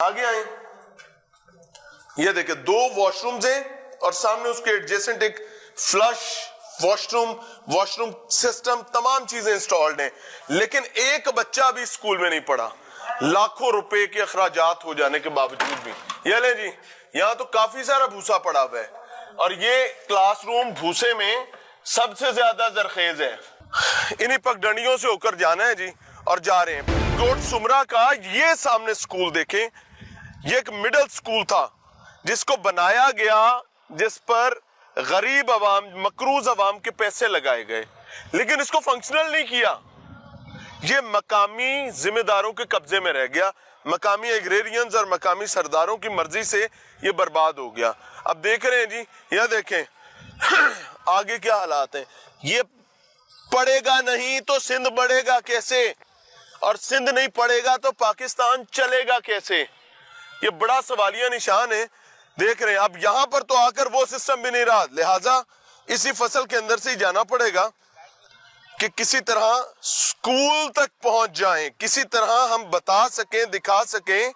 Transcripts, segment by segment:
आगे आए, ये देखिए दो वॉशरूम्स हैं और सामने उसके एडजेसेंट एक फ्लश वॉशरूम सिस्टम, तमाम चीजें इंस्टॉल्ड हैं, लेकिन एक बच्चा भी स्कूल में नहीं पढ़ा, लाखों रुपए के अखराजात हो जाने के बावजूद भी। ये ले जी, यहाँ तो काफी सारा भूसा पड़ा हुआ है और ये क्लासरूम भूसे में सबसे ज्यादा जरखेज है। इन्हीं पगडंडियों से होकर जाना है जी और जा रहे हैं। कोट सुमरा का ये सामने स्कूल देखें, ये एक मिडिल स्कूल था जिसको बनाया गया, जिस पर गरीब अवाम, मकरूज अवाम के पैसे लगाए गए, लेकिन इसको फंक्शनल नहीं किया। ये मकामी जिम्मेदारों के कब्जे में रह गया, मकामी एग्रेरियंस और मकामी सरदारों की मर्जी से ये बर्बाद हो गया। अब देख रहे हैं जी, यह देखें आगे क्या हालात हैं। ये पढ़ेगा नहीं तो सिंध बढ़ेगा कैसे, और सिंध नहीं पढ़ेगा तो पाकिस्तान चलेगा कैसे, ये बड़ा सवालिया निशान है। देख रहे हैं, अब यहां पर तो आकर वो सिस्टम भी नहीं रहा, लिहाजा इसी फसल के अंदर से ही जाना पड़ेगा कि किसी तरह स्कूल तक पहुंच जाएं, किसी तरह हम बता सकें, दिखा सकें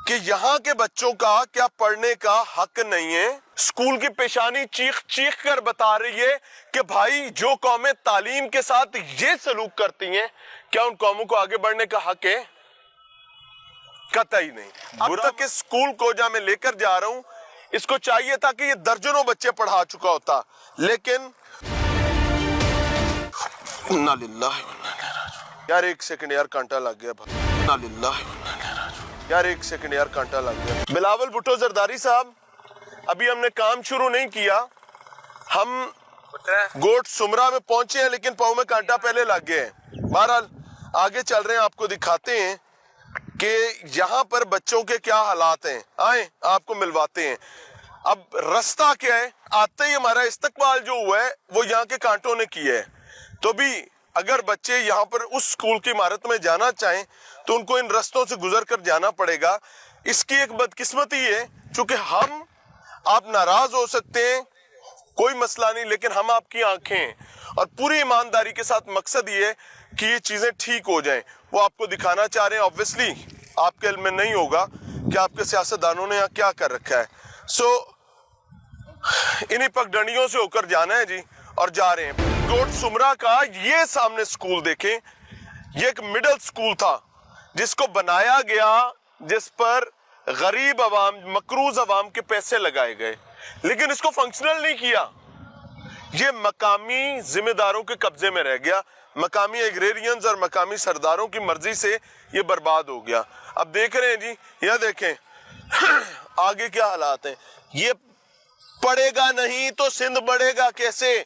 कि यहाँ के बच्चों का क्या पढ़ने का हक नहीं है। स्कूल की पेशानी चीख चीख कर बता रही है कि भाई जो कौमें तालीम के साथ ये सलूक करती हैं, क्या उन कौमों को आगे बढ़ने का हक है? कतई नहीं। अब तक इस स्कूल को जहां मैं लेकर जा रहा हूं, इसको चाहिए था कि ये दर्जनों बच्चे पढ़ा चुका होता, लेकिन इन्ना लिल्लाहि व इन्ना इलैहि राजिऊन। यार एक सेकंड यार, कांटा लग गया। इन्ना लिल्लाहि व इन्ना इलैहि राजिऊन। यार एक सेकंड यार, कांटा लग गया। बिलावल भुट्टो जरदारी साहब, अभी हमने काम शुरू नहीं किया, हम गोट सुमरा में पहुंचे हैं, लेकिन पाँव में कांटा पहले लग गए हैं। बहरहाल आगे चल रहे हैं, आपको दिखाते हैं कि यहाँ पर बच्चों के क्या हालात हैं। आए आपको मिलवाते हैं। अब रास्ता क्या है, आते ही हमारा इस्तकबाल जो हुआ है वो यहाँ के कांटों ने किया है। तो भी अगर बच्चे यहाँ पर उस स्कूल की इमारत में जाना चाहें तो उनको इन रास्तों से गुजर कर जाना पड़ेगा। इसकी एक बदकिस्मती है, चूंकि हम आप नाराज हो सकते हैं, कोई मसला नहीं, लेकिन हम आपकी आंखें हैं और पूरी ईमानदारी के साथ मकसद ये है कि ये चीजें ठीक हो जाएं, वो आपको दिखाना चाह रहे हैं। ऑब्वियसली आपके इल्म में नहीं होगा कि आपके सियासतदानों ने यहाँ क्या कर रखा है। सो इन्हीं पगडंडियों से होकर जाना है जी और जा रहे हैं। कोट सुमरा का ये सामने स्कूल देखें, ये एक मिडिल स्कूल था जिसको बनाया गया, जिस पर गरीब अवाम, मकरूज अवाम के पैसे लगाए गए, लेकिन इसको फंक्शनल नहीं किया। ये मकामी जिम्मेदारों के कब्जे में रह गया, मकामी एग्रेरियंस और मकामी सरदारों की मर्जी से ये बर्बाद हो गया। अब देख रहे हैं जी, यह देखें आगे क्या हालात हैं। ये पढ़ेगा नहीं तो सिंध बढ़ेगा कैसे,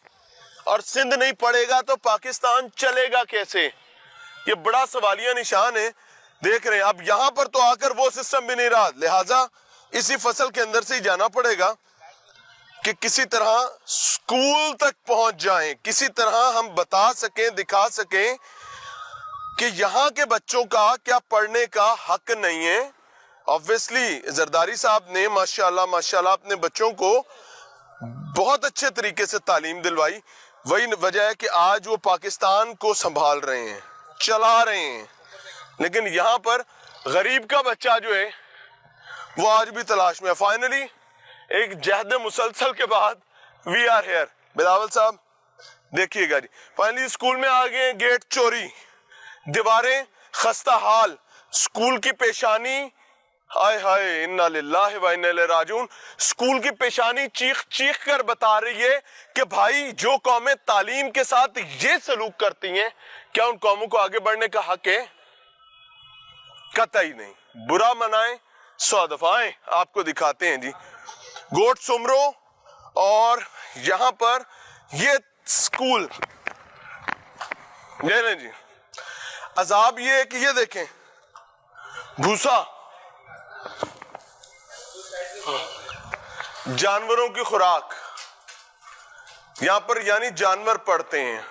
और सिंध नहीं पढ़ेगा तो पाकिस्तान चलेगा कैसे, ये बड़ा सवालिया निशान है। देख रहे हैं, अब यहां पर तो आकर वो सिस्टम भी नहीं रहा, लिहाजा इसी फसल के अंदर से ही जाना पड़ेगा कि किसी तरह स्कूल तक पहुंच जाएं, किसी तरह हम बता सकें, दिखा सकें कि यहाँ के बच्चों का क्या पढ़ने का हक नहीं है। ऑब्वियसली जरदारी साहब ने माशाल्लाह अपने बच्चों को बहुत अच्छे तरीके से तालीम दिलवाई। वही वजह है कि आज वो पाकिस्तान को संभाल रहे हैं, चला रहे हैं, लेकिन यहाँ पर गरीब का बच्चा जो है वो आज भी तलाश में है। फाइनली एक जहद मुसलसल के बाद वी आर हेयर। बिलावल साहब देखिएगा जी, फाइनली स्कूल में आ गए। गेट चोरी, दीवारें खस्ता हाल, स्कूल की पेशानी, हाय हाय इन्ना लिल्लाहि व इन्ना इलैहि राजिऊन। स्कूल की पेशानी चीख चीख कर बता रही है कि भाई जो कौमें तालीम के साथ ये सलूक करती हैं, क्या उन कौमों को आगे बढ़ने का हक है? कतई नहीं। बुरा मनाएं, 100 दफाएं। आपको दिखाते हैं जी गोट सुमरो, और यहां पर ये स्कूल ले जी। अजाब ये है कि ये देखें भूसा, जानवरों की खुराक यहां पर, यानी जानवर पढ़ते हैं,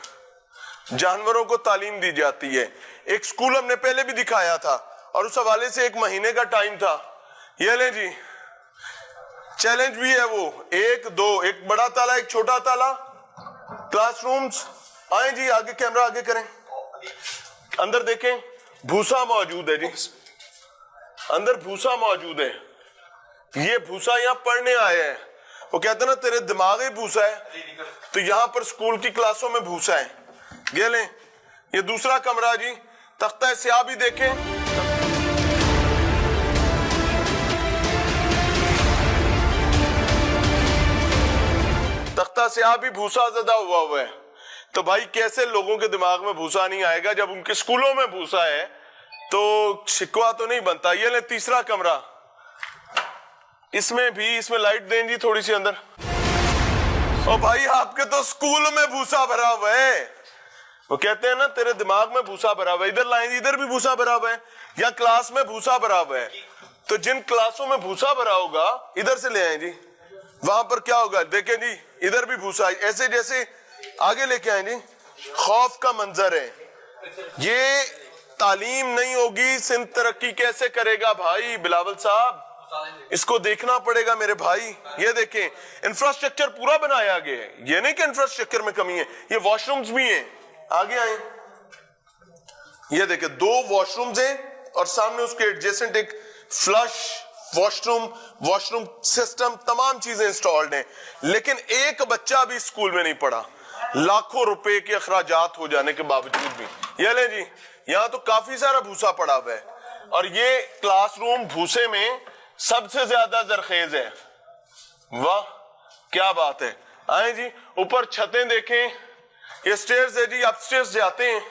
जानवरों को तालीम दी जाती है। एक स्कूल हमने पहले भी दिखाया था और उस हवाले से 1 महीने का टाइम था। ये ले जी, चैलेंज भी है वो, 1 2, एक बड़ा ताला, एक छोटा ताला, क्लासरूम्स। आए जी आगे, कैमरा आगे करें, अंदर देखें, भूसा मौजूद है जी। अंदर भूसा मौजूद है, ये भूसा यहाँ पढ़ने आए हैं। वो कहते हैं ना तेरे दिमाग ही भूसा है, तो यहाँ पर स्कूल की क्लासों में भूसा है। ये लें, ये दूसरा कमरा जी, तख्ता स्याह भी देखें। तख्ता स्याह भी भूसा ज़दा हुआ है। तो भाई कैसे लोगों के दिमाग में भूसा नहीं आएगा जब उनके स्कूलों में भूसा है, तो शिकवा तो नहीं बनता। ये ले तीसरा कमरा, इसमें लाइट दें जी थोड़ी सी अंदर। ओ भाई आपके तो स्कूल में भूसा भरा हुआ है। वो कहते हैं ना तेरे दिमाग में भूसा भरा हुआ है, इधर लाएं जी, इधर भी भूसा भरा हुआ है, या क्लास में भूसा भरा हुआ है। तो जिन क्लासों में भूसा भरा होगा इधर से ले आए जी, वहां पर क्या होगा देखें जी, इधर भी भूसा है, ऐसे जैसे आगे लेके आए जी। खौफ का मंजर है ये। तालीम नहीं होगी सिंध तरक्की कैसे करेगा भाई बिलावल साहब, इसको देखना पड़ेगा मेरे भाई। ये देखें इंफ्रास्ट्रक्चर पूरा बनाया गया है, ये नहीं कि इंफ्रास्ट्रक्चर में कमी है। ये वॉशरूम्स भी हैं, आगे आए, ये देखें 2 वॉशरूम्स हैं और सामने उसके एडजेसेंट एक फ्लश वॉशरूम सिस्टम, तमाम चीजें इंस्टॉल्ड हैं। लेकिन एक बच्चा भी स्कूल में नहीं पढ़ा, लाखों रुपए के अखराजात हो जाने के बावजूद भी। ये ले जी, यहां तो काफी सारा भूसा पड़ा हुआ है, और ये क्लासरूम भूसे में सबसे ज्यादा जरखेज है। वाह क्या बात है। आए जी, ऊपर छतें देखें, ये स्टेयर्स है जी, अपस्टेयर्स जाते हैं,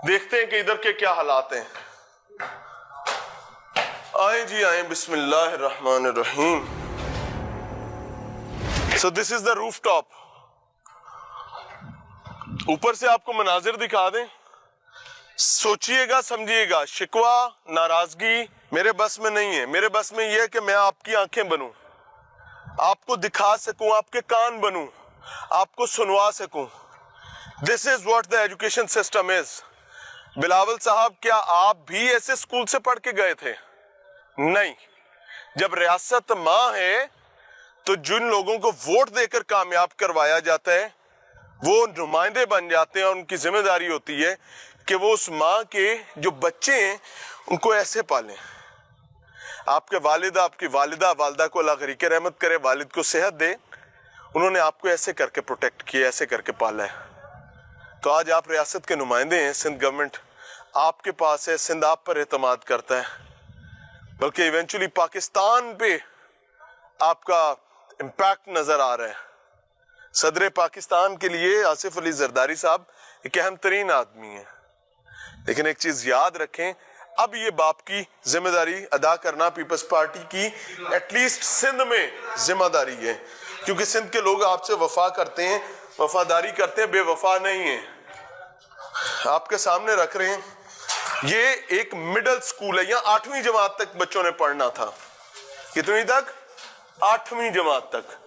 देखते हैं कि इधर के क्या हालात हैं। आए जी आए, बिस्मिल्लाहिर्रहमानिर्रहीम। So this is the roof top. ऊपर से आपको मनाजिर दिखा दें, सोचिएगा समझिएगा। शिकवा नाराजगी मेरे बस में नहीं है। मेरे बस में यह है कि मैं आपकी आंखें बनूं, आपको दिखा सकूं, आपके कान बनूं, आपको सुनवा सकूं। This is what the education system is. Bilawal साहब क्या आप भी ऐसे स्कूल से पढ़ के गए थे? नहीं। जब रियासत मां है तो जिन लोगों को वोट देकर कामयाब करवाया जाता है वो नुमाइंदे बन जाते हैं, और उनकी जिम्मेदारी होती है कि वो उस माँ के जो बच्चे हैं उनको ऐसे पालें। आपके वालिदा, आपकी वालिदा को अल्लाह गरीक रहमत करे, वालिद को सेहत दे, उन्होंने आपको ऐसे करके प्रोटेक्ट किया, ऐसे करके पाला है। तो आज आप रियासत के नुमाइंदे हैं, सिंध गवर्नमेंट आपके पास है, सिंध आप पर एतमाद करता है, बल्कि इवेंचुअली पाकिस्तान पे आपका इम्पैक्ट नजर आ रहा है। सदर पाकिस्तान के लिए आसिफ अली जरदारी साहब एक अहम तरीन आदमी है, लेकिन एक चीज याद रखें, अब ये बाप की जिम्मेदारी अदा करना पीपल्स पार्टी की एटलीस्ट सिंध में जिम्मेदारी है, क्योंकि सिंध के लोग आपसे वफा करते हैं, वफादारी करते हैं, बेवफा नहीं है। आपके सामने रख रहे हैं, ये एक मिडिल स्कूल है, यहाँ 8वीं जमात तक बच्चों ने पढ़ना था। कितनी तक? 8वीं जमात तक।